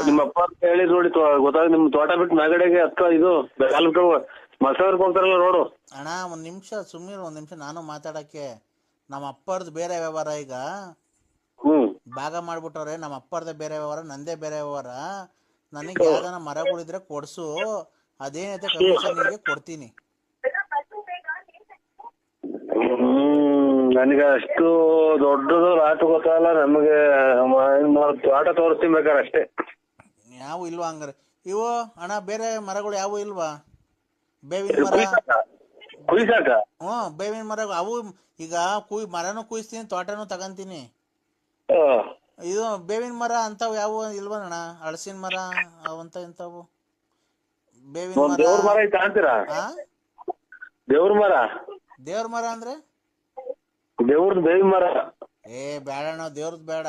ನಿಮ್ಮ ಅಪ್ಪ ಅಂತ ಹೇಳಿ ನೋಡಿ ಗೊತ್ತಾಗ ನಿಮ್ ತೋಟ ಬಿಟ್ಟು ಮ್ಯಾಗಡೆಗೆ ಇದು ಮಸವರ್ಕ್ ಹೋಗ್ತಾರಲ್ಲ ನೋಡು. ಅಣ್ಣ ಒಂದ್ ನಿಮಿಷ ಸುಮ್ಮನೆ ಒಂದ್ ನಿಮಿಷ ನಾನು ಮಾತಾಡಕ್ಕೆ. ನಮ್ಮ ಅಪ್ಪರ್ದು ಬೇರೆ ವ್ಯವಹಾರ ಈಗ ಭಾಗ ಮಾಡ್ಬಿಟ್ಟವ್ರೆ. ನಮ್ಮ ಅಪ್ಪರ್ದೇ ಬೇರೆ ವ್ಯವಹಾರ, ನಂದೇ ಬೇರೆ ವ್ಯವಹಾರ. ನನಗೆ ಯಾವ್ದಾನ ಮರಗಳಿದ್ರೆ ಕೊಡ್ಸು, ಅದೇನೈತೆ ಕಮಿಷನ್ ನಿನಗೆ ಕೊಡ್ತೀನಿ. ನನಗೆ ಅಷ್ಟು ದೊಡ್ಡದು ರಾಟು ಗೊತ್ತಲ್ಲ. ನಮಗೆ ತೋಟ ತೋರಿಸ್ತೀನಿ ಬೇಕಾರೆ ಅಷ್ಟೇ. ಯಾವ ಇಲ್ವಾ ಹಂಗಾರೆ ಇವು ಅಣ್ಣ? ಬೇರೆ ಮರಗಳು ಯಾವ ಇಲ್ವಾ? ಬೇವಿನ ಮರ ಕುಯ್ಸಾಕ? ಬೇವಿನ ಮರ ಅವು ಈಗ ಮರನೂ ಕುಯ್ಸ್ತೀನಿ, ತೋಟನೂ ತಗಂತೀನಿ. ಇದು ಬೇವಿನ ಮರ ಅಂತವ್ ಯಾವ ಇಲ್ವಣ್ಣ? ಹಳಸಿನ ಮರ ಅವಂತ ಇಂಥವು ಬೇವಿನ ಮರ. ದೇವ್ರ ಮರ ಐತೆ ಅಂತೀರಾ? ದೇವ್ರ ಮರ? ದೇವ್ರ ಮರ ಅಂದ್ರೆ ದೇವ್ರದ್ ಬೇವಿನ ಮರ. ಬೇಡಣ್ಣ, ದೇವ್ರದ್ ಬೇಡ.